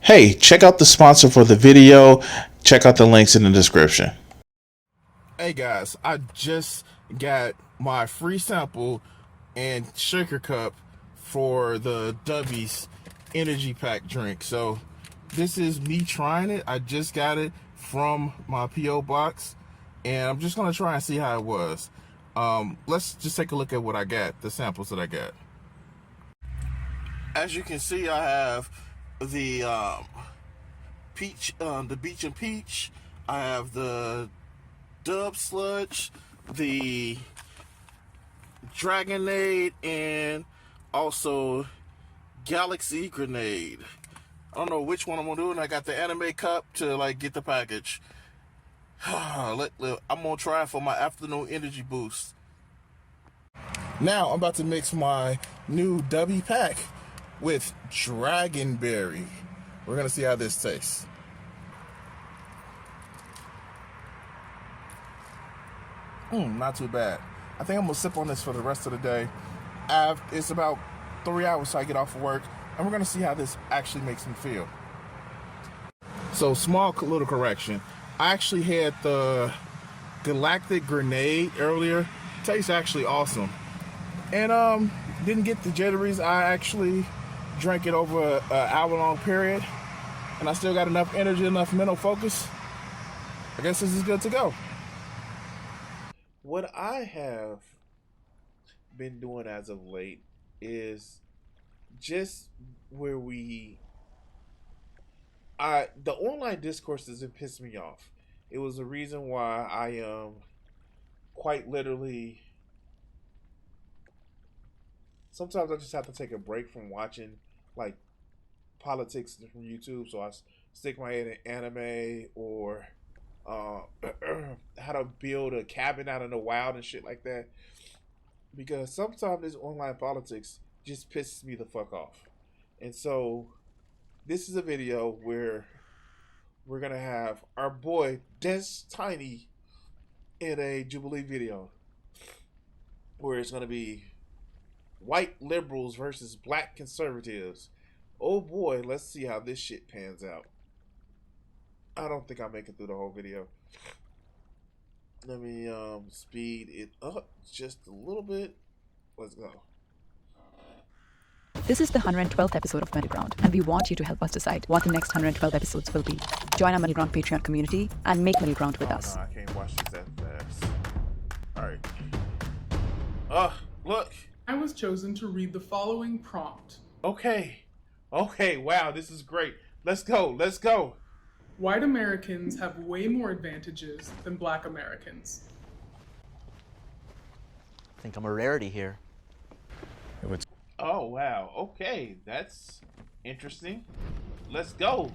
Hey, check out the sponsor for the video. Check out the links in the description. Hey guys, I just got my free sample and shaker cup for the Dubby's energy pack drink. So this is me trying it. I just got it from my P.O. box and I'm just gonna try and see how it was. Let's just take a look at what I got, the samples that I got. As you can see, I have the peach, the beach and peach. I have the Dub Sludge, the Dragonade, and also Galaxy Grenade. I don't know which one I'm gonna do, and I got the anime cup to like get the package. I'm gonna try it for my afternoon energy boost. Now I'm about to mix my new Dubby pack with Dragonberry. We're gonna see how this tastes. Not too bad. I think I'm gonna sip on this for the rest of the day. It's about 3 hours till I get off of work, and we're gonna see how this actually makes me feel. So, small little correction. I actually had the Galactic Grenade earlier. Tastes actually awesome. And didn't get the jitteries. I actually drank it over an hour-long period, and I still got enough energy, enough mental focus. I guess this is good to go. What I have been doing as of late is just where the online discourse doesn't piss me off. It was the reason why I quite literally sometimes I just have to take a break from watching like politics from YouTube, so I stick my head in anime or uh, how to build a cabin out in the wild and shit like that. Because sometimes this online politics just pisses me the fuck off. And so this is a video where we're gonna have our boy Des Tiny in a Jubilee video where it's gonna be white liberals versus black conservatives. Oh boy, let's see how this shit pans out. I don't think I'll make it through the whole video. Let me speed it up just a little bit. Let's go. This is the 112th episode of Middleground, and we want you to help us decide what the next 112 episodes will be. Join our Middleground Patreon community and make Middleground with us. No, I can't watch this that fast. Alright. Look. I was chosen to read the following prompt. Okay, wow, this is great. Let's go. White Americans have way more advantages than black Americans. I think I'm a rarity here. Oh, wow. Okay, that's interesting. Let's go.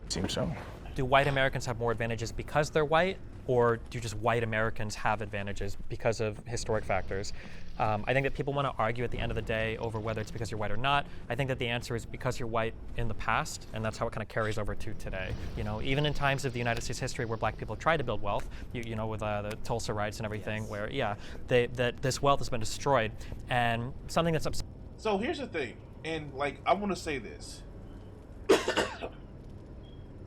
Seems so. Do white Americans have more advantages because they're white, or do just white Americans have advantages because of historic factors? I think that people want to argue at the end of the day over whether it's because you're white or not. I think that the answer is because you're white in the past, and that's how it kind of carries over to today. You know, even in times of the United States history where black people tried to build wealth, you know, with the Tulsa riots and everything, where, yeah, that this wealth has been destroyed. And something that's So here's the thing, and like, I want to say this.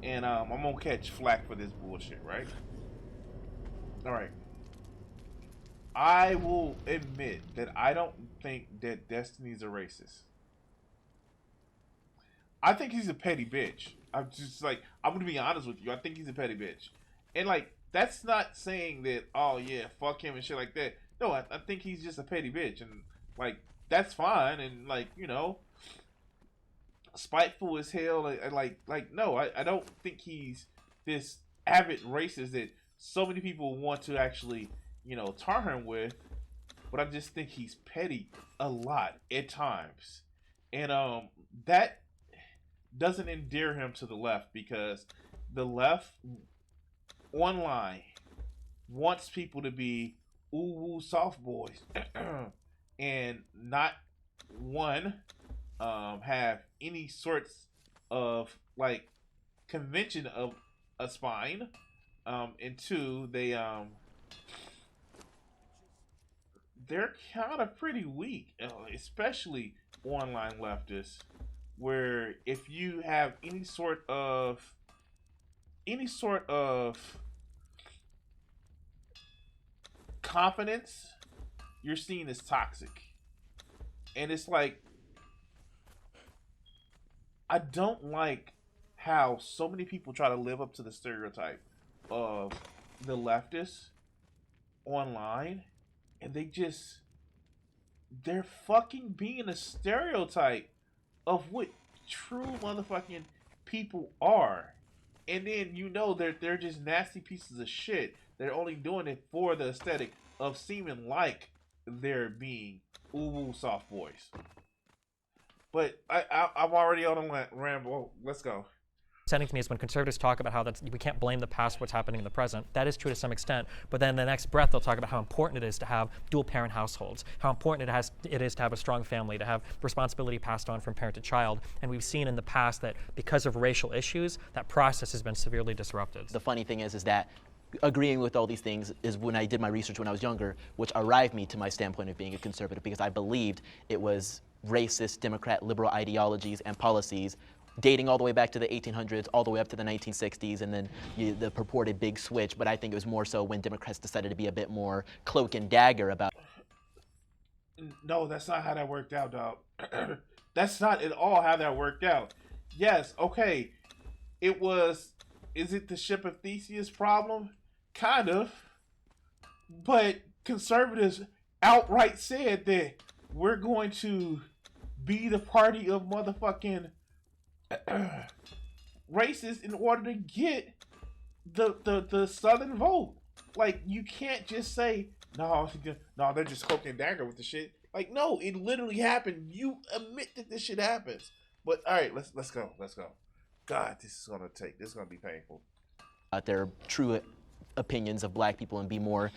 And I'm gonna catch flack for this bullshit, right? Alright. I will admit that I don't think that Destiny's a racist. I think he's a petty bitch. I'm gonna be honest with you. I think he's a petty bitch. And like, that's not saying that, oh yeah, fuck him and shit like that. No, I think he's just a petty bitch. And like, that's fine. And like, you know, spiteful as hell. No, I don't think he's this avid racist that so many people want to actually, you know, tar him with. But I just think he's petty a lot at times. And that doesn't endear him to the left, because the left online wants people to be ooh woo soft boys and not one have any sorts of like convention of a spine, and two, they're kind of pretty weak, especially online leftists. where if you have any sort of confidence, you're seen as toxic. And it's like, I don't like how so many people try to live up to the stereotype of the leftists online, and they're fucking being a stereotype of what true motherfucking people are. And then they're just nasty pieces of shit. They're only doing it for the aesthetic of seeming like they're being ooh soft boys. But I'm already on a ramble. Let's go. Upsetting to me is when conservatives talk about how we can't blame the past for what's happening in the present. That is true to some extent, but then the next breath they'll talk about how important it is to have dual parent households, how important it is to have a strong family, to have responsibility passed on from parent to child. And we've seen in the past that because of racial issues, that process has been severely disrupted. The funny thing is that agreeing with all these things is when I did my research when I was younger, which arrived me to my standpoint of being a conservative, because I believed it was racist, Democrat, liberal ideologies and policies dating all the way back to the 1800s, all the way up to the 1960s, and then the purported big switch. But I think it was more so when Democrats decided to be a bit more cloak and dagger about. No, that's not how that worked out, dog. That's not at all how that worked out. Yes, okay. Is it the ship of Theseus problem? Kind of. But conservatives outright said that we're going to be the party of motherfucking racists in order to get the Southern vote. Like, you can't just say, no, they're just cloak and dagger with the shit. Like, no, it literally happened. You admit that this shit happens. But all right, let's go. God, this is gonna be painful. Their true opinions of black people and be more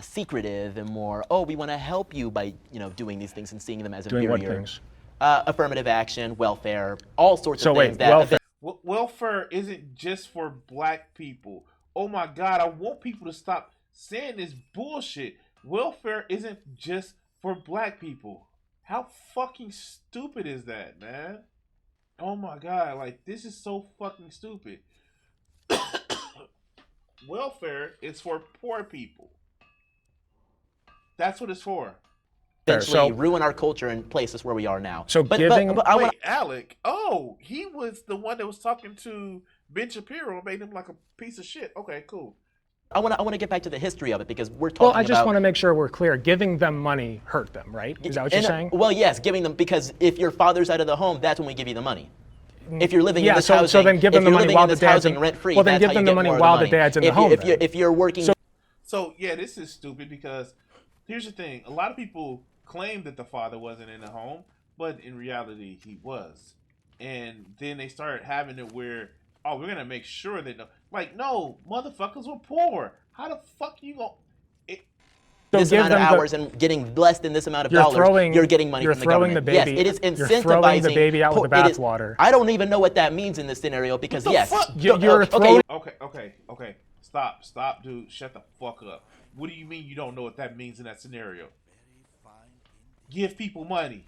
secretive and more, we want to help you by doing these things and seeing them as inferior. Doing what things? Affirmative action, welfare, all sorts of things. Welfare. Welfare isn't just for black people. Oh my God, I want people to stop saying this bullshit. Welfare isn't just for black people. How fucking stupid is that, man? Oh my God, like, this is so fucking stupid. Welfare is for poor people. That's what it's for. Eventually ruin our culture and place us where we are now. So but I wait, Alec. Oh, he was the one that was talking to Ben Shapiro and made him like a piece of shit. Okay, cool. I want to get back to the history of it because we're talking about. Well, I just want to make sure we're clear. Giving them money hurt them, right? Is that what you're saying? Well, yes, giving them, because if your father's out of the home, that's when we give you the money. If you're living in this housing, so then give them the money while the dad's rent-free. Well, then give them the money while the dad's in the home. If you're working. So yeah, this is stupid because here's the thing: a lot of people claim that the father wasn't in the home, but in reality, he was. And then they started having it where, oh, we're gonna make sure that no, motherfuckers were poor. How the fuck you gonna? This amount of hours and getting less than this amount of dollars, you're getting money from the government. Yes, it is incentivizing. You're throwing the baby out with the bathwater. I don't even know what that means in this scenario because yes. You're throwing. Okay. Stop, dude. Shut the fuck up. What do you mean you don't know what that means in that scenario? Give people money.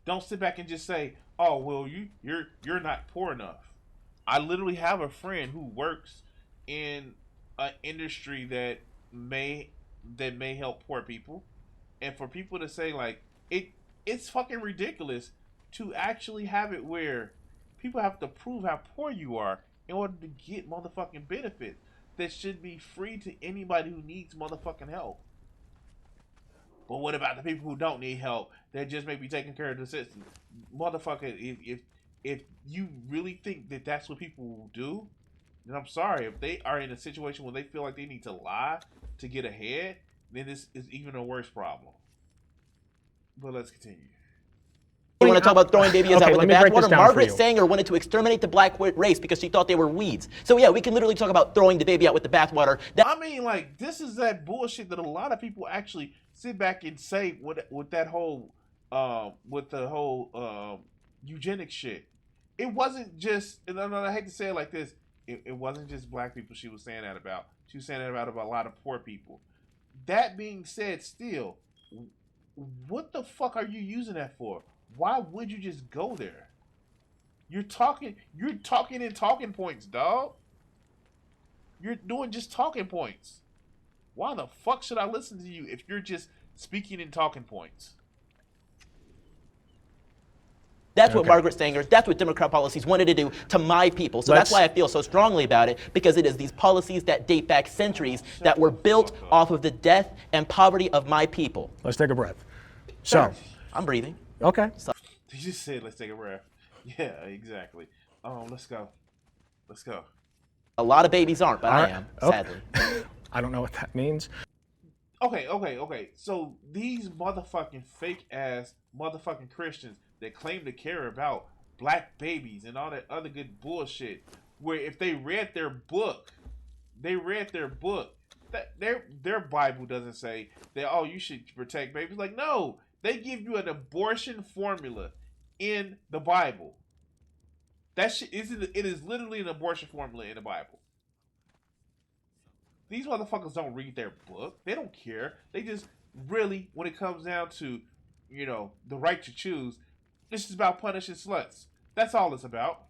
Don't sit back and just say, "Oh, well, you're not poor enough." I literally have a friend who works in an industry that may help poor people, and for people to say like it's fucking ridiculous to actually have it where people have to prove how poor you are in order to get motherfucking benefits that should be free to anybody who needs motherfucking help. But what about the people who don't need help? That just may be taking care of the system. Motherfucker, if you really think that that's what people will do, then I'm sorry. If they are in a situation where they feel like they need to lie to get ahead, then this is even a worse problem. But let's continue. You want to talk about throwing babies out with the bathwater? Margaret for Sanger wanted to exterminate the black race because she thought they were weeds. So yeah, we can literally talk about throwing the baby out with the bathwater. I mean, like, this is that bullshit that a lot of people actually sit back and say with that whole eugenics shit. It wasn't just, and I hate to say it like this, it wasn't just black people she was saying that about. She was saying that about a lot of poor people. That being said, still, what the fuck are you using that for? Why would you just go there? You're talking in talking points, dog. You're doing just talking points. Why the fuck should I listen to you if you're just speaking in talking points? That's what Margaret Sanger, that's what Democrat policies wanted to do to my people. So that's why I feel so strongly about it, because it is these policies that date back centuries that were built off of the death and poverty of my people. Let's take a breath. So, I'm breathing. okay. He just said, let's take a breath. Yeah, exactly. Let's go. Let's go. A lot of babies aren't, but I am, sadly. I don't know what that means. Okay. So these motherfucking fake ass motherfucking Christians that claim to care about black babies and all that other good bullshit, where if they read their book, that their Bible doesn't say that, you should protect babies. Like, no, they give you an abortion formula in the Bible. That shit it is literally an abortion formula in the Bible. These motherfuckers don't read their book. They don't care. They just really, when it comes down to, the right to choose, it's just about punishing sluts. That's all it's about.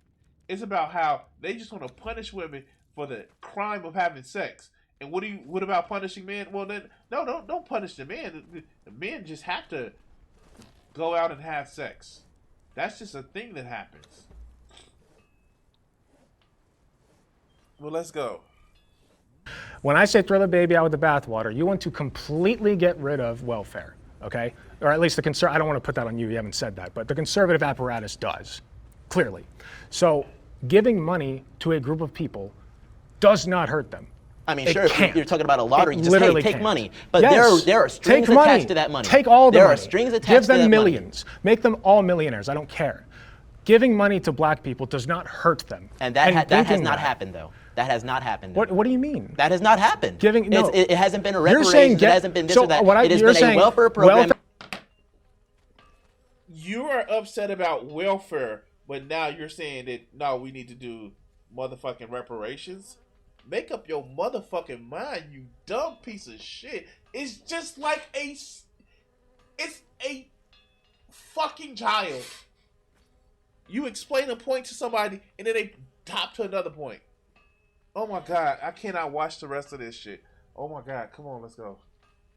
It's about how they just want to punish women for the crime of having sex. And what about punishing men? Well, then, no, don't punish the men. The men just have to go out and have sex. That's just a thing that happens. Well, let's go. When I say throw the baby out with the bathwater, you want to completely get rid of welfare, okay? Or at least I don't want to put that on you haven't said that, but the conservative apparatus does, clearly. So giving money to a group of people does not hurt them. I mean, sure, if you're talking about a lottery, just take money. But yes, there are strings attached to that money. Take all the money. There are strings attached Give to that them money. millions. Make them all millionaires. I don't care. Giving money to black people does not hurt them. And that has not happened, though. That has not happened. What do you mean? That has not happened. It hasn't been a reparations. It hasn't been this or that. It has been a welfare program. You are upset about welfare, but now you're saying that, no, we need to do motherfucking reparations? Make up your motherfucking mind, you dumb piece of shit. It's just like it's a fucking child. You explain a point to somebody, and then they hop to another point. Oh my God, I cannot watch the rest of this shit. Oh my God, come on, let's go.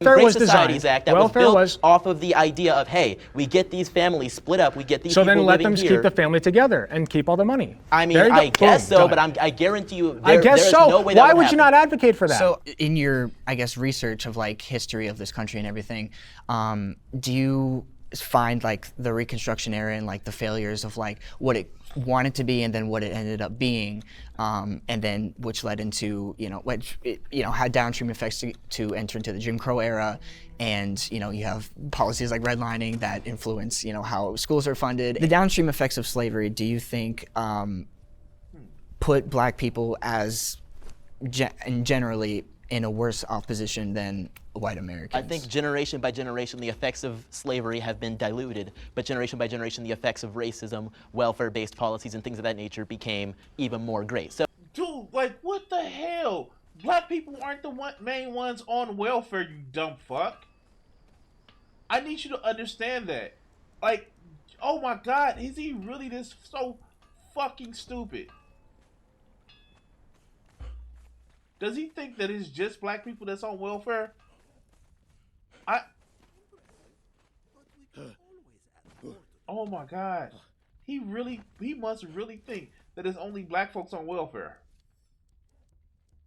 Great Societies Act that was built off of the idea of, hey, we get these families split up, we get these people living here. So then let them keep the family together and keep all the money. I mean, I guess so, but I guarantee you there's no way that Why would you not advocate for that? So in your, I guess, research of like history of this country and everything, do you find like the Reconstruction era and like the failures of like what it wanted to be and then what it ended up being, and then which led into had downstream effects to enter into the Jim Crow era, and you have policies like redlining that influence how schools are funded. The downstream effects of slavery, do you think put black people as generally in a worse off position than white Americans? I think generation by generation, the effects of slavery have been diluted, but generation by generation, the effects of racism, welfare-based policies, and things of that nature became even more great. So, dude, like, what the hell? Black people aren't the main ones on welfare, you dumb fuck. I need you to understand that. Like, oh my God, is he really this so fucking stupid? Does he think that it's just black people that's on welfare? Oh my God. He must really think that it's only black folks on welfare.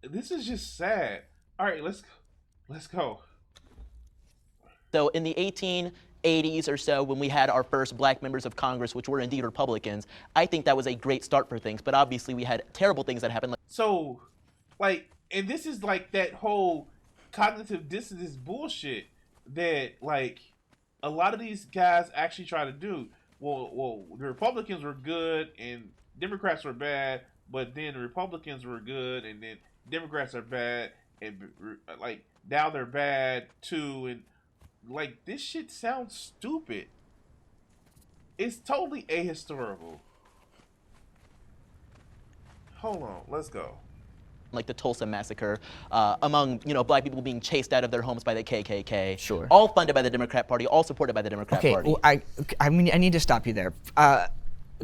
This is just sad. All right, let's go. So in the 1880s or so, when we had our first black members of Congress, which were indeed Republicans, I think that was a great start for things. But obviously we had terrible things that happened. So, like, and this is like that whole cognitive dissonance bullshit that like a lot of these guys actually try to do. Well, the Republicans were good and Democrats were bad, but then the Republicans were good and then Democrats are bad, and like now they're bad too, and like this shit sounds stupid. It's totally ahistorical. Hold on, let's go. Like the Tulsa massacre, among black people being chased out of their homes by the KKK. Sure. All funded by the Democrat Party, all supported by the Democrat Party. Well, I need to stop you there.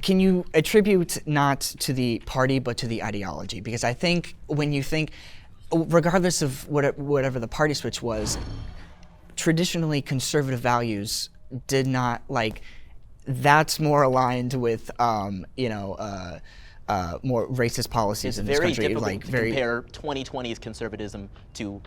can you attribute not to the party but to the ideology? Because I think when you think, regardless of whatever the party switch was, traditionally conservative values did not like. That's more aligned with more racist policies It's in this very country. difficult Like to very compare 2020's conservatism to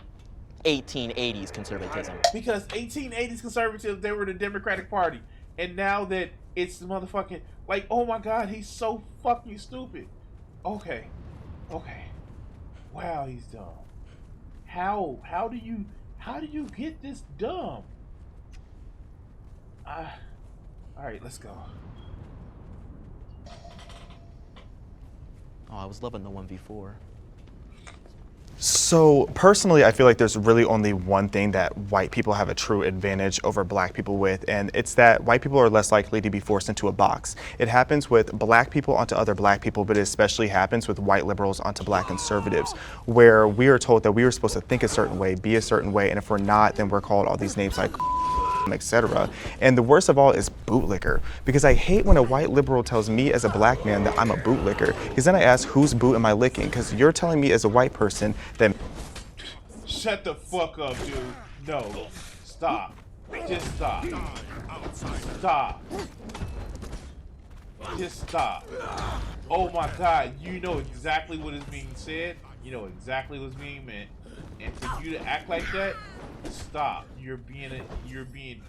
1880s conservatism. Because 1880s conservatives, they were the Democratic Party. And now that it's the motherfucking, like, oh my God, he's so fucking stupid. Okay. Wow, he's dumb. How do you get this dumb? Alright, let's go. Oh, I was loving the 1v4. So personally, I feel like there's really only one thing that white people have a true advantage over black people with, and it's that white people are less likely to be forced into a box. It happens with black people onto other black people, but it especially happens with white liberals onto black conservatives, where we are told that we are supposed to think a certain way, be a certain way, and if we're not, then we're called all these names like etc. And the worst of all is bootlicker, because I hate when a white liberal tells me as a black man that I'm a bootlicker, because then I ask, whose boot am I licking? Because you're telling me as a white person that... Shut the fuck up, dude. No. Stop. Just stop. Stop. Just stop. Oh my God, you know exactly what is being said. You know exactly what's being meant. And for you to act like that, stop. You're being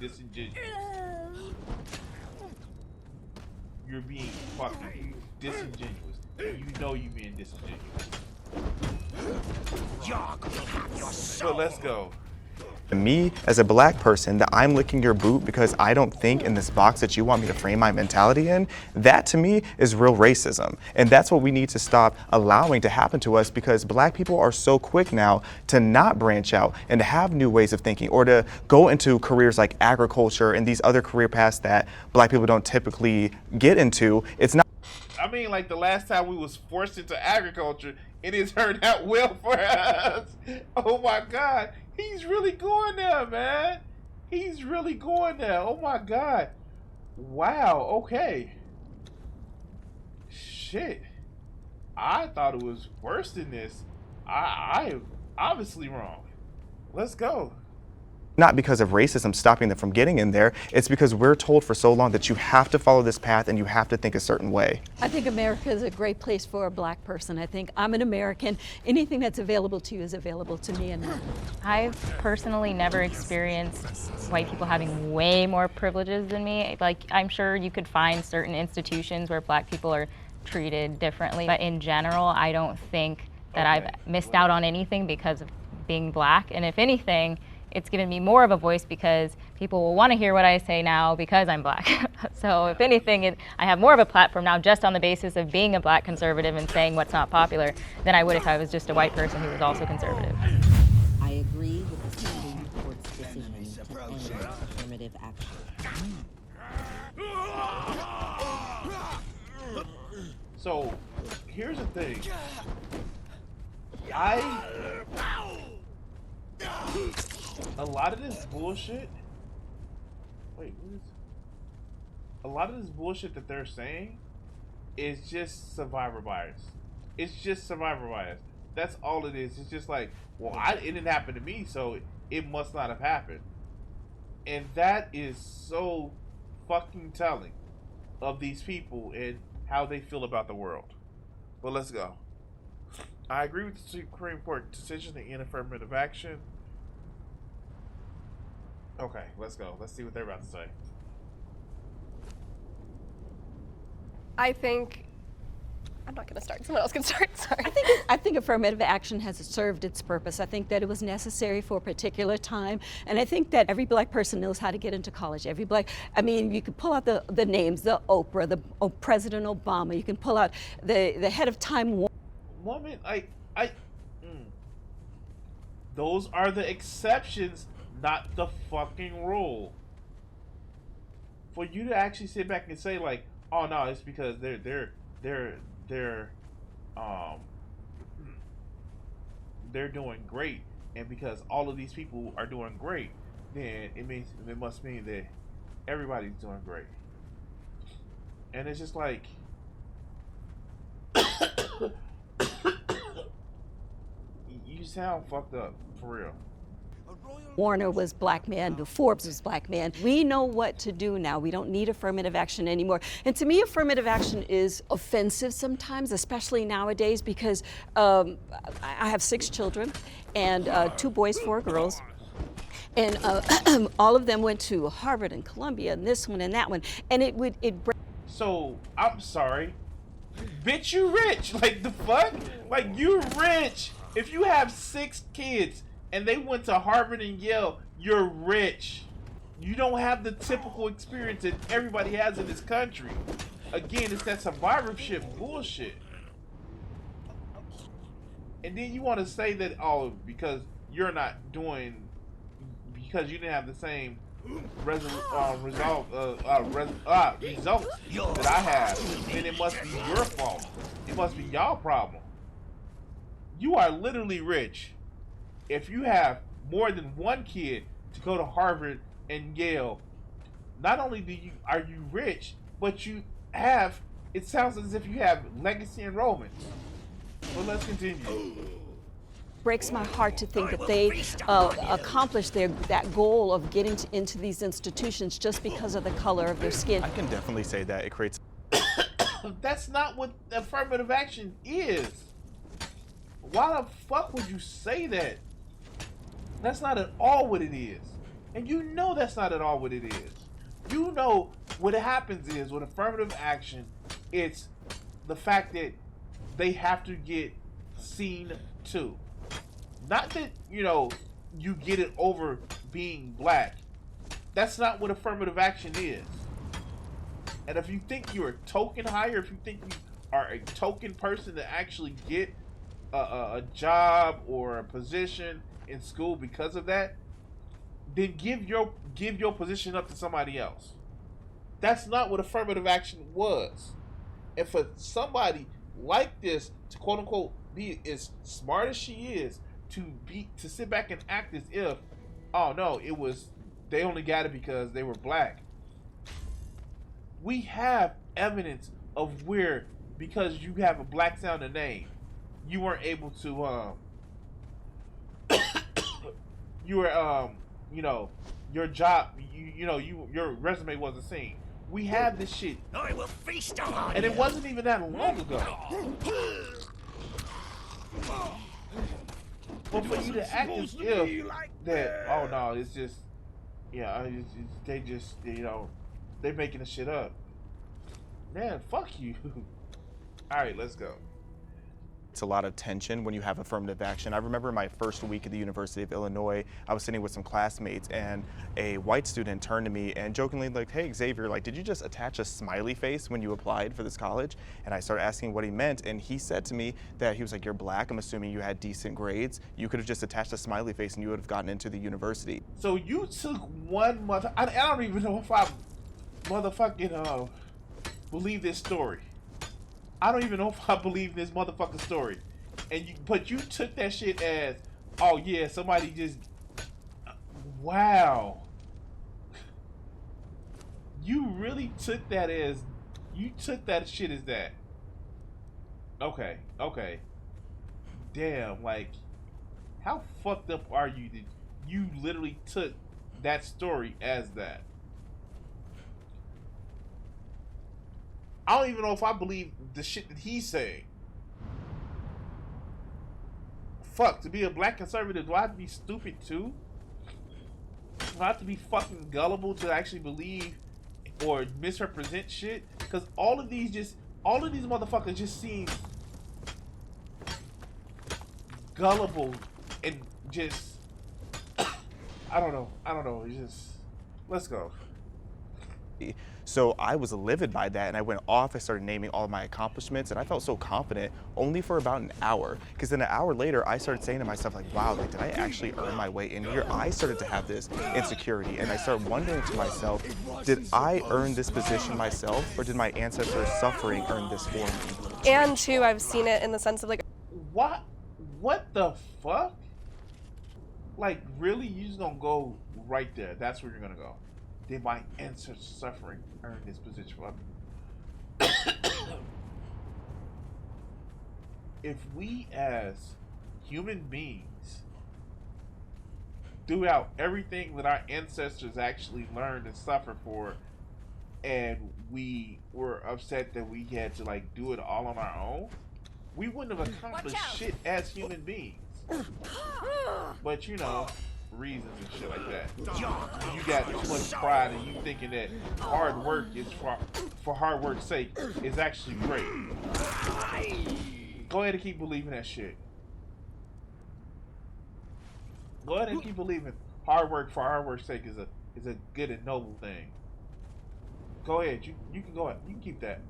disingenuous. You're being fucking disingenuous. You know you're being disingenuous. So let's go. Me as a black person, that I'm licking your boot because I don't think in this box that you want me to frame my mentality in, that to me is real racism. And that's what we need to stop allowing to happen to us, because black people are so quick now to not branch out and to have new ways of thinking, or to go into careers like agriculture and these other career paths that black people don't typically get into. It's not. I mean, like the last time we was forced into agriculture, it has turned out well for us. Oh my God. He's really going there, man. He's really going there. Oh my God. Wow. Okay. Shit. I thought it was worse than this. I am obviously wrong. Let's go. Not because of racism stopping them from getting in there. It's because we're told for so long that you have to follow this path and you have to think a certain way. I think America is a great place for a black person. I think I'm an American. Anything that's available to you is available to me. And I've personally never experienced white people having way more privileges than me. Like, I'm sure you could find certain institutions where black people are treated differently. But in general, I don't think that I've missed out on anything because of being black. And if anything, it's given me more of a voice because people will want to hear what I say now because I'm black. So if anything, I have more of a platform now just on the basis of being a black conservative and saying what's not popular than I would if I was just a white person who was also conservative. I agree with the Supreme Court's decision to end affirmative action. So, here's the thing. A lot of this bullshit. Wait, what is? A lot of this bullshit that they're saying is just survivor bias. It's just survivor bias. That's all it is. It's just like, well, it didn't happen to me, so it must not have happened. And that is so fucking telling of these people and how they feel about the world. But let's go. I agree with the Supreme Court decision to end affirmative action. Okay, let's go. Let's see what they're about to say. I think I'm not going to start. Someone else can start. Sorry. I think affirmative action has served its purpose. I think that it was necessary for a particular time, and I think that every black person knows how to get into college. Every black, I mean, you can pull out the names, the Oprah, President Obama. You can pull out the head of Time Woman, those are the exceptions, not the fucking rule. For you to actually sit back and say like, oh no, it's because they're doing great, and because all of these people are doing great, then it must mean that everybody's doing great. And it's just like, you sound fucked up, for real. Warner was black man, Forbes was black man. We know what to do now. We don't need affirmative action anymore. And to me, affirmative action is offensive sometimes, especially nowadays, because I have 6 children and 2 boys, 4 girls. And all of them went to Harvard and Columbia and this one and that one. And So, I'm sorry. Bitch, you rich. Like, the fuck? Like, you rich. If you have 6 kids and they went to Harvard and Yale, you're rich. You don't have the typical experience that everybody has in this country. Again, it's that survivorship bullshit. And then you want to say that, oh, because you're not doing, because you didn't have the same results that I have, then it must be your fault. It must be y'all problem. You are literally rich. If you have more than 1 kid to go to Harvard and Yale, not only are you rich, but you have, it sounds as if you have legacy enrollment. But let's continue. Breaks my heart to think that they accomplished that goal of getting into these institutions just because of the color of their skin. I can definitely say that it creates. That's not what affirmative action is. Why the fuck would you say that? That's not at all what it is. And you know that's not at all what it is. You know what happens is with affirmative action, it's the fact that they have to get seen too. Not that, you know, you get it over being black. That's not what affirmative action is. And if you think you're a token hire, if you think you are a token person to actually get a job or a position in school because of that, then give your position up to somebody else. That's not what affirmative action was. And for somebody like this to quote unquote be as smart as she is, to sit back and act as if, oh no, it was, they only got it because they were black. We have evidence of where, because you have a black sounding name, you weren't able to you were you know, your job, your resume wasn't seen. We have this shit. I will feast on, and it wasn't even that long ago. But for you to act as if that, oh no, it's just, yeah, they just, you know, they making the shit up. Man, fuck you. All right, let's go. It's a lot of tension when you have affirmative action. I remember my first week at the University of Illinois, I was sitting with some classmates and a white student turned to me and jokingly like, hey Xavier, like, did you just attach a smiley face when you applied for this college? And I started asking what he meant, and he said to me that he was like, you're black, I'm assuming you had decent grades. You could have just attached a smiley face and you would have gotten into the university. So you took one month, I don't even know if I motherfucking believe this story. I don't even know if I believe this motherfucking story. But you took that shit as, oh yeah, somebody just, wow. You really took that as, you took that shit as that. Okay. Damn, like, how fucked up are you that you literally took that story as that? I don't even know if I believe the shit that he's saying. Fuck, to be a black conservative, do I have to be stupid too? Do I have to be fucking gullible to actually believe or misrepresent shit? Because all of these motherfuckers just seem gullible and just, I don't know, it's just, let's go. So I was livid by that, and I went off. I started naming all of my accomplishments, and I felt so confident only for about an hour. Because then an hour later, I started saying to myself, like, wow, like, did I actually earn my way in here? I started to have this insecurity, and I started wondering to myself, did I earn this position myself, or did my ancestors' suffering earn this for me? And too, I've seen it in the sense of like, what the fuck? Like, really? You just gonna go right there? That's where you're gonna go. Did my ancestors' suffering earn this position for me? if we as human beings threw out everything that our ancestors actually learned and suffered for, and we were upset that we had to like do it all on our own, we wouldn't have accomplished shit as human beings. But you know, reasons and shit like that. You got too much pride and you thinking that hard work is for hard work's sake is actually great. Go ahead and keep believing that shit. Go ahead and keep believing hard work for hard work's sake is a good and noble thing. Go ahead, you can go ahead. You can keep that.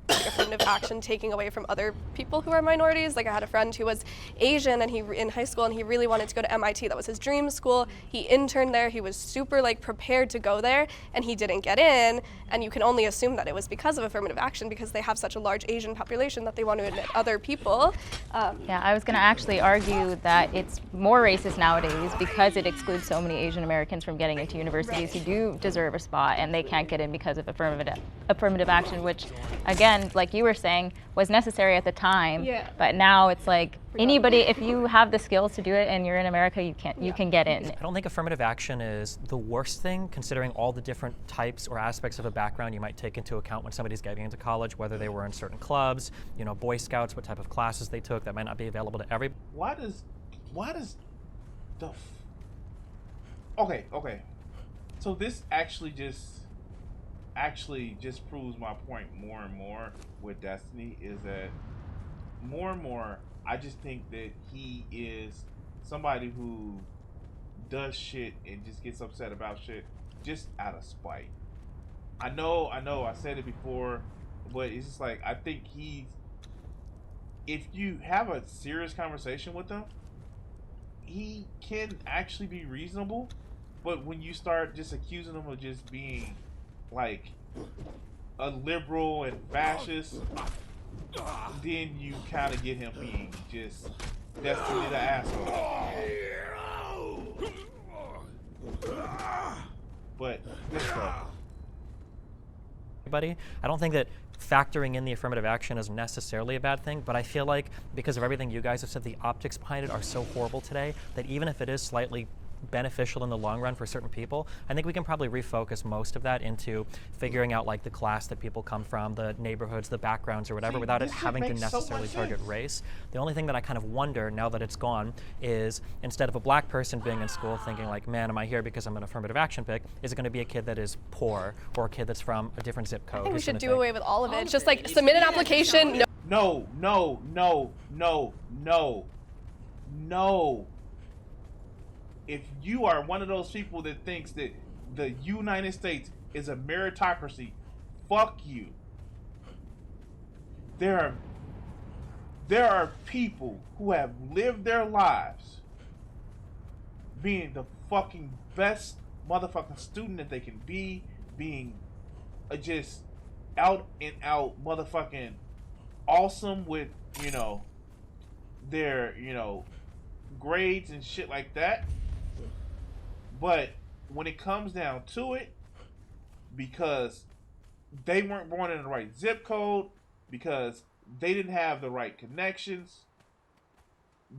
Affirmative action taking away from other people who are minorities. Like I had a friend who was Asian and he in high school and he really wanted to go to MIT. That was his dream school. He interned there. He was super like prepared to go there and he didn't get in. And you can only assume that it was because of affirmative action because they have such a large Asian population that they want to admit other people. Yeah, I was going to actually argue that it's more racist nowadays because it excludes so many Asian Americans from getting into universities who do deserve a spot and they can't get in because of affirmative action, which again, like you were saying, was necessary at the time. Yeah. But now it's like anybody, if you have the skills to do it and you're in America, you can get in. I don't think affirmative action is the worst thing, considering all the different types or aspects of a background you might take into account when somebody's getting into college, whether they were in certain clubs, you know, Boy Scouts, what type of classes they took that might not be available to everybody. Why does the okay. So this actually just proves my point more and more with Destiny, is that more and more I just think that he is somebody who does shit and just gets upset about shit just out of spite. I know I said it before, but it's just like I think if you have a serious conversation with him, he can actually be reasonable, but when you start just accusing him of just being like a liberal and fascist, then you kind of get him being just Destiny the asshole. But let's go. I don't think that factoring in the affirmative action is necessarily a bad thing, but I feel like because of everything you guys have said, the optics behind it are so horrible today that even if it is slightly beneficial in the long run for certain people, I think we can probably refocus most of that into figuring out like the class that people come from, the neighborhoods, the backgrounds or whatever, without it having to necessarily target race. The only thing that I kind of wonder now that it's gone is instead of a black person being in school thinking like, man, am I here because I'm an affirmative action pick, is it going to be a kid that is poor or a kid that's from a different zip code? I think we should do away with all of it. It's just like submit an application. No. If you are one of those people that thinks that the United States is a meritocracy, fuck you. There are people who have lived their lives being the fucking best motherfucking student that they can be, being just out and out motherfucking awesome with, you know, their, you know, grades and shit like that. But when it comes down to it, because they weren't born in the right zip code, because they didn't have the right connections,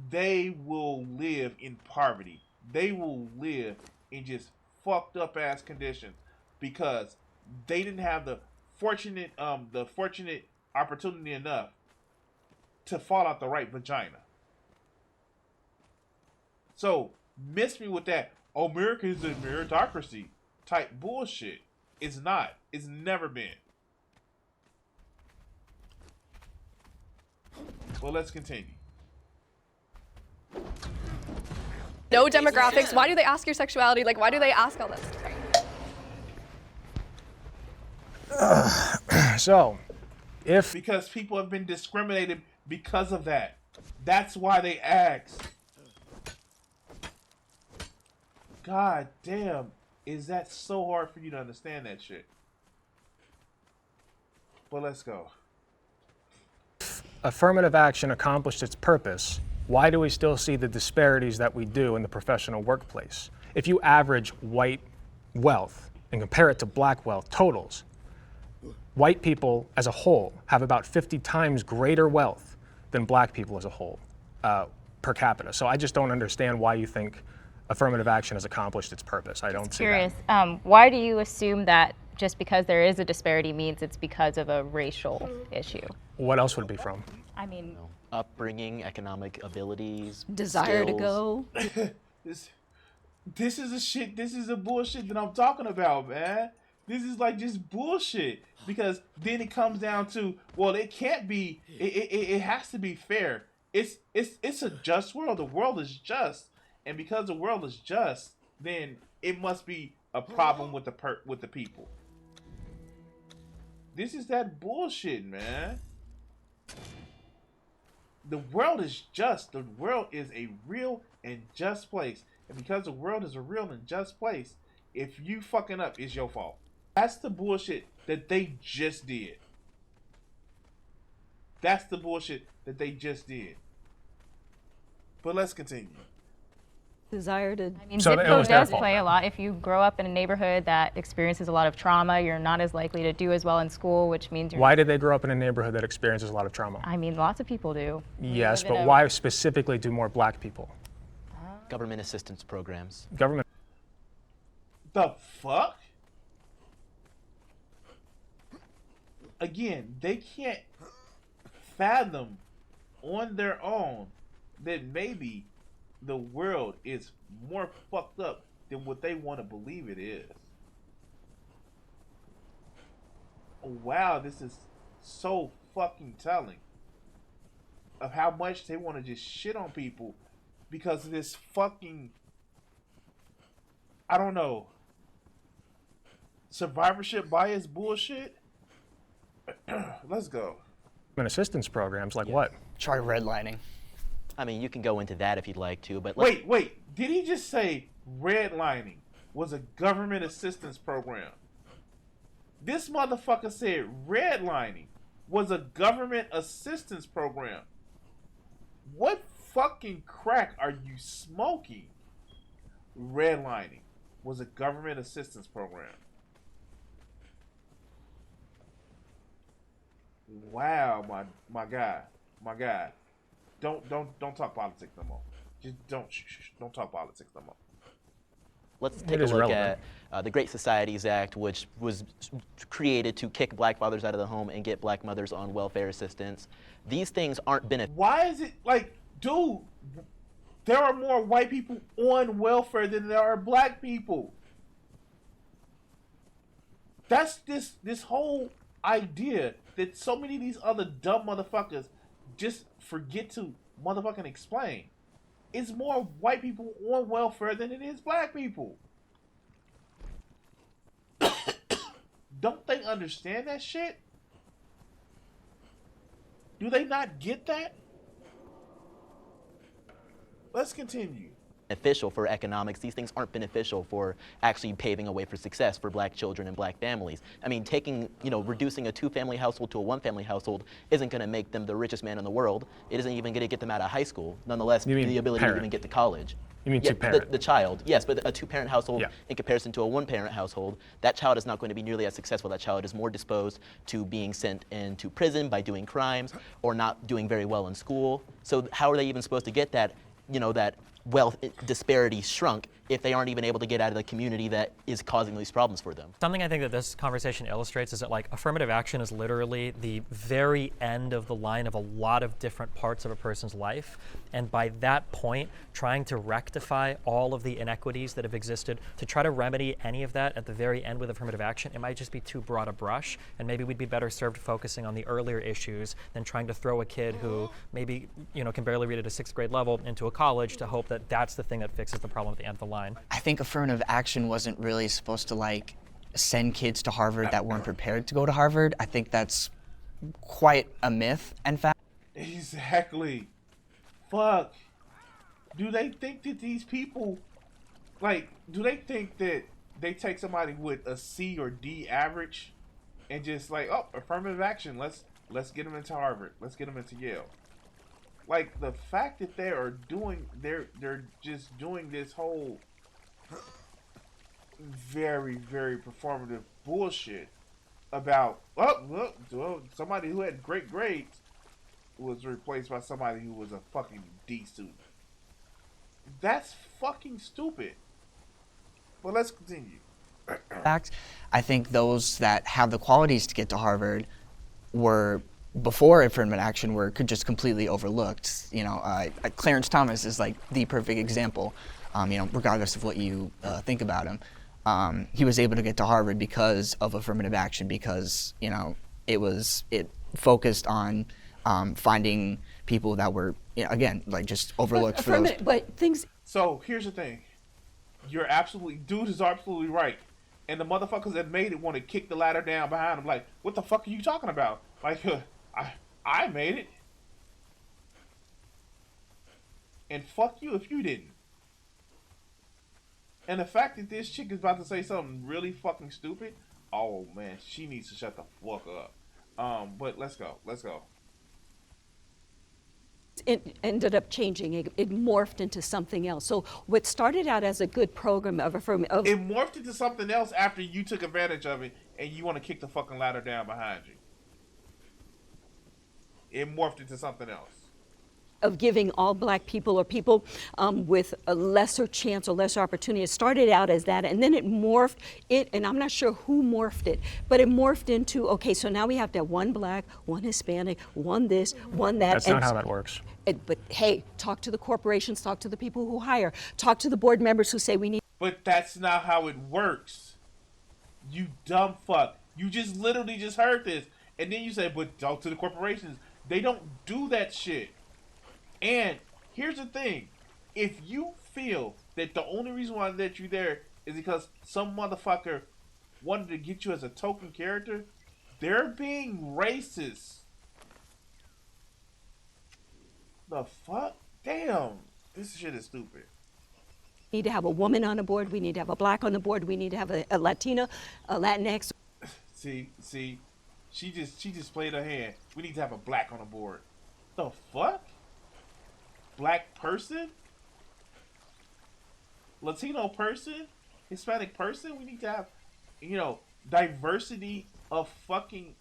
they will live in poverty. They will live in just fucked up ass conditions because they didn't have the fortunate opportunity enough to fall out the right vagina. So miss me with that America is a meritocracy type bullshit. It's not. It's never been. Well, let's continue. No demographics. Why do they ask your sexuality? Like, why do they ask all this? So, because people have been discriminated because of that. That's why they ask. God damn, is that so hard for you to understand that shit? But let's go. Affirmative action accomplished its purpose, why do we still see the disparities that we do in the professional workplace? If you average white wealth and compare it to black wealth totals, white people as a whole have about 50 times greater wealth than black people as a whole per capita. So I just don't understand why you think affirmative action has accomplished its purpose. I don't see Curious, that. why do you assume that just because there is a disparity means it's because of a racial issue? What else would it be from? I mean, Upbringing, economic abilities, Desire to skills. go. This is the bullshit that I'm talking about, man. This is like just bullshit, because then it comes down to, well, it can't be, it has to be fair. It's a just world. The world is just, and because the world is just, then it must be a problem with the people. This is that bullshit, man. The world is just. The world is a real and just place. And because the world is a real and just place, if you fucking up, it's your fault. That's the bullshit that they just did. That's the bullshit that they just did. But let's continue. Desire to. I mean, zip code does play a lot. If you grow up in a neighborhood that experiences a lot of trauma, you're not as likely to do as well in school, which means you're... Why did they grow up in a neighborhood that experiences a lot of trauma? I mean, lots of people do. Yes, but why specifically do more black people? Government assistance programs. Government. The fuck? Again, they can't fathom on their own that maybe the world is more fucked up than what they want to believe it is. Wow, this is so fucking telling of how much they want to just shit on people because of this fucking, I don't know, survivorship bias bullshit. Let's go. Assistance programs like what? Try redlining. I mean, you can go into that if you'd like to, but wait. Did he just say redlining was a government assistance program? This motherfucker said redlining was a government assistance program. What fucking crack are you smoking? Redlining was a government assistance program. Wow, my guy. Don't talk politics no more. Just don't talk politics no more. Let's take a look at the Great Societies Act, which was created to kick black fathers out of the home and get black mothers on welfare assistance. These things aren't beneficial. Why is it like, dude, there are more white people on welfare than there are black people. That's this whole idea that so many of these other dumb motherfuckers just forget to motherfucking explain. It's more white people on welfare than it is black people. Don't they understand that shit? Do they not get that? Let's continue. Beneficial for economics. These things aren't beneficial for actually paving a way for success for black children and black families. I mean, reducing a two-family household to a one-family household isn't going to make them the richest man in the world. It isn't even going to get them out of high school. Nonetheless, the ability to even get to college. You mean two-parent? The child, yes, but a two-parent household in comparison to a one-parent household, that child is not going to be nearly as successful. That child is more disposed to being sent into prison by doing crimes or not doing very well in school. So how are they even supposed to get that, that wealth disparity shrunk if they aren't even able to get out of the community that is causing these problems for them? Something I think that this conversation illustrates is that affirmative action is literally the very end of the line of a lot of different parts of a person's life. And by that point, trying to rectify all of the inequities that have existed, to try to remedy any of that at the very end with affirmative action, it might just be too broad a brush. And maybe we'd be better served focusing on the earlier issues than trying to throw a kid who maybe can barely read at a 6th grade level into a college to hope that that's the thing that fixes the problem at the end of the line. I think affirmative action wasn't really supposed to send kids to Harvard that weren't prepared to go to Harvard. I think that's quite a myth, in fact. Exactly. Fuck. Do they think that these people, do they think that they take somebody with a C or D average and just affirmative action, let's get them into Harvard, let's get them into Yale? The fact that they're just doing this whole very, very performative bullshit about somebody who had great grades was replaced by somebody who was a fucking D student. That's fucking stupid. But let's continue. Fact, I think those that have the qualities to get to Harvard were, before affirmative action, were just completely overlooked. You know, Clarence Thomas is like the perfect example. You know, regardless of what you think about him, he was able to get to Harvard because of affirmative action, because, you know, it focused on finding people that were, you know, again, like just overlooked for those. But things. So here's the thing. Dude is absolutely right. And the motherfuckers that made it want to kick the ladder down behind him. Like, what the fuck are you talking about? Like, I made it. And fuck you if you didn't. And the fact that this chick is about to say something really fucking stupid, oh man, she needs to shut the fuck up. But let's go. It ended up changing. It morphed into something else. So what started out as a good program of It morphed into something else after you took advantage of it and you want to kick the fucking ladder down behind you. It morphed into something else. Of giving all black people or people with a lesser chance or lesser opportunity. It started out as that, and then it morphed and I'm not sure who morphed it, but it morphed into, okay, so now we have to have one black, one Hispanic, one this, one that. That's not how that works. But hey, talk to the corporations, talk to the people who hire, talk to the board members who say we need. But that's not how it works. You dumb fuck. You just literally just heard this. And then you say, but talk to the corporations. They don't do that shit. And here's the thing. If you feel that the only reason why that you're there is because some motherfucker wanted to get you as a token character, they're being racist. The fuck? Damn. This shit is stupid. We need to have a woman on the board. We need to have a black on the board. We need to have a Latina, a Latinx. See, she just played her hand. We need to have a black on the board. The fuck? Black person? Latino person? Hispanic person? We need to have, you know, diversity of fucking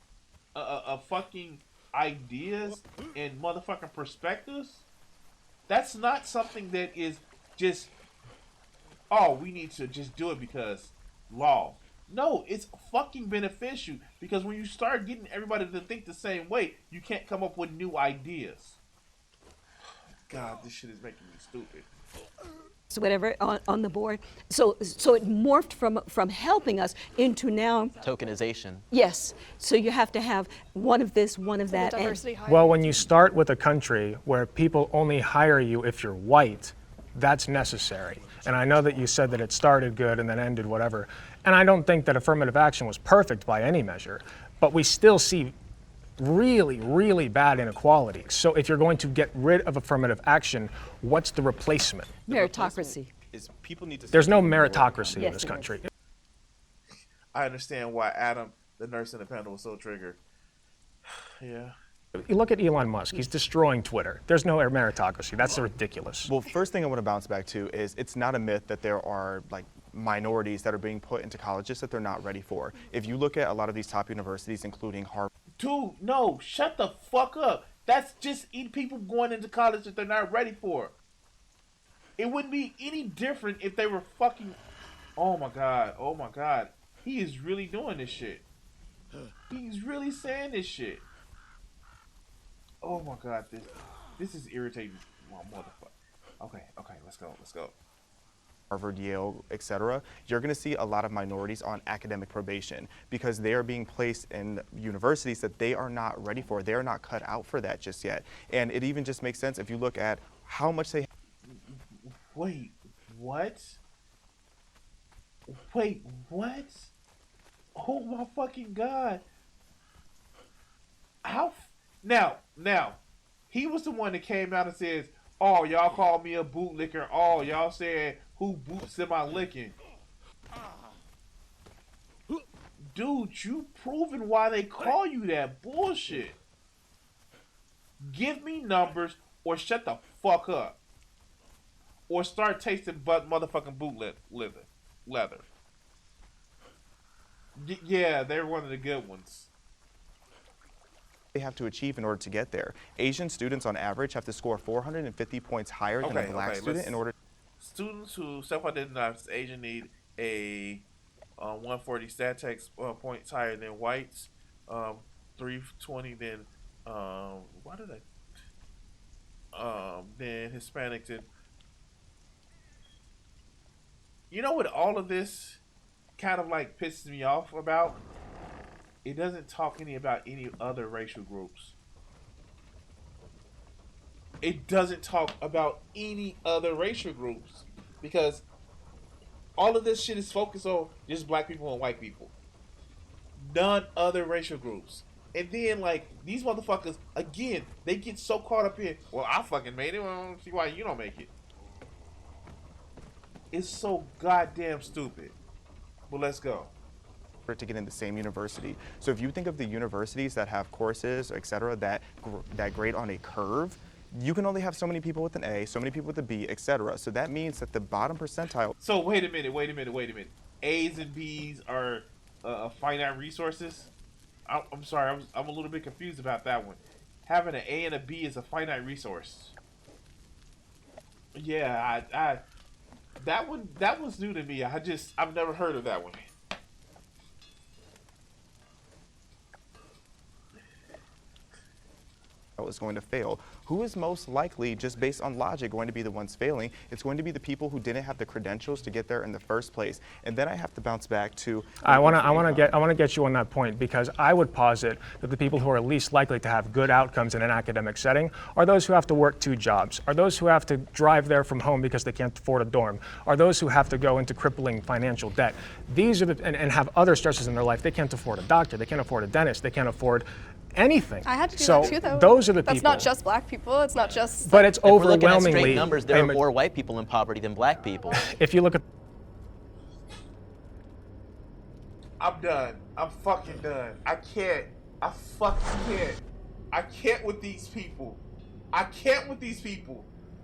ideas and motherfucking perspectives. That's not something that is just, oh, we need to just do it because law. No, it's fucking beneficial because when you start getting everybody to think the same way, you can't come up with new ideas. God, this shit is making me stupid. So whatever on the board. So it morphed from helping us into now Tokenization. Yes. So you have to have one of this, one of that. Well, when you start with a country where people only hire you if you're white, that's necessary. And I know that you said that it started good and then ended whatever. And I don't think that affirmative action was perfect by any measure, but we still see really, really bad inequality. So if you're going to get rid of affirmative action, what's the replacement? Meritocracy. There's no meritocracy in this country. I understand why Adam, the nurse in the panel, was so triggered. Yeah. You look at Elon Musk, he's destroying Twitter. There's no meritocracy. That's ridiculous. Well, first thing I want to bounce back to is it's not a myth that there are like minorities that are being put into colleges that they're not ready for. If you look at a lot of these top universities, including Harvard. Dude, no, shut the fuck up. That's just people going into college that they're not ready for. It wouldn't be any different if they were fucking. Oh my god. He is really doing this shit. He's really saying this shit. Oh my god, this is irritating. Oh, motherfucker. Okay, let's go. Harvard, Yale, etc., you're going to see a lot of minorities on academic probation because they are being placed in universities that they are not ready for. They are not cut out for that just yet. And it even just makes sense if you look at how much they... Wait, what? Oh my fucking god. How... Now, he was the one that came out and says, oh, y'all called me a bootlicker. Oh, y'all said, who boots am I licking? Dude, you proven why they call you that bullshit. Give me numbers or shut the fuck up. Or start tasting motherfucking boot leather. Yeah, they're one of the good ones. They have to achieve in order to get there. Asian students on average have to score 450 points higher than a black student in order. Students who self-identify as Asian need a 140 stat text points higher than whites, 320 than than Hispanics. And you know what all of this kind of like pisses me off about? It doesn't talk about any other racial groups. It doesn't talk about any other racial groups because all of this shit is focused on just black people and white people. None other racial groups. And then like these motherfuckers, again, they get so caught up in, well, I fucking made it. Well, I don't see why you don't make it. It's so goddamn stupid. But let's go. To get in the same university. So if you think of the universities that have courses, etc., that grade on a curve, you can only have so many people with an A, so many people with a B, etc. So that means that the bottom percentile. So wait a minute. A's and B's are finite resources. I'm sorry, I'm a little bit confused about that one. Having an A and a B is a finite resource. Yeah, that one's new to me. I've never heard of that one. Is going to fail. Who is most likely, just based on logic, going to be the ones failing? It's going to be the people who didn't have the credentials to get there in the first place. And then I have to bounce back to. I want to get you on that point because I would posit that the people who are least likely to have good outcomes in an academic setting are those who have to work 2 jobs, are those who have to drive there from home because they can't afford a dorm, are those who have to go into crippling financial debt. These are and have other stresses in their life. They can't afford a doctor, they can't afford a dentist, they can't afford anything. I had to do that too, though. Those are the That's people. not just black people. It's not just. But it's If we're looking at overwhelmingly. straight numbers, there are more white people in poverty than black people. If you look at. I'm done. I'm fucking done. I can't. I fucking can't. I can't with these people. I can't with these people.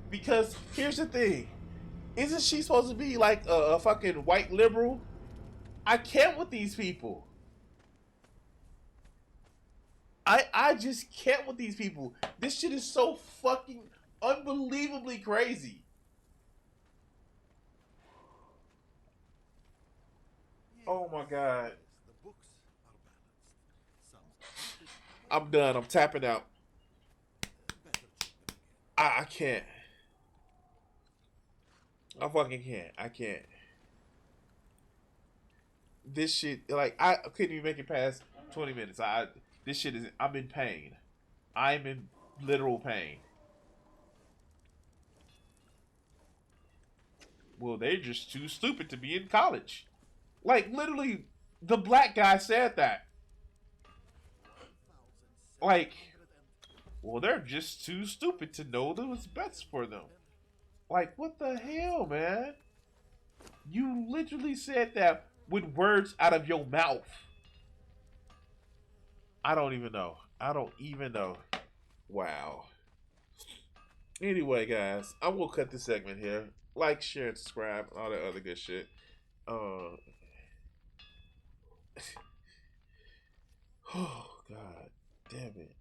Because here's the thing. Isn't she supposed to be like a fucking white liberal? I can't with these people. I just can't with these people. This shit is so fucking unbelievably crazy. Oh my god. I'm done. I'm tapping out. I can't. I fucking can't. I can't. This shit, like, I couldn't even make it past 20 minutes. This shit is, I'm in pain. I'm in literal pain. Well, they're just too stupid to be in college. Like, literally, the black guy said that. Like, well, they're just too stupid to know that what's best for them. Like, what the hell, man? You literally said that with words out of your mouth. I don't even know. Wow. Anyway, guys, I'm gonna cut this segment here. Like, share, and subscribe, and all that other good shit. Oh, God damn it.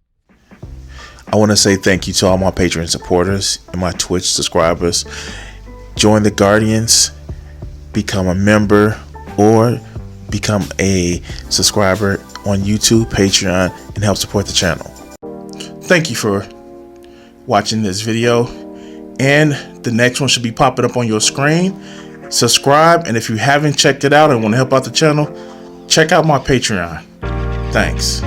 I want to say thank you to all my Patreon supporters and my Twitch subscribers. Join the Guardians, become a member, or become a subscriber on YouTube, Patreon, and help support the channel. Thank you for watching this video, and the next one should be popping up on your screen. Subscribe, and if you haven't checked it out and want to help out the channel, check out my Patreon. Thanks.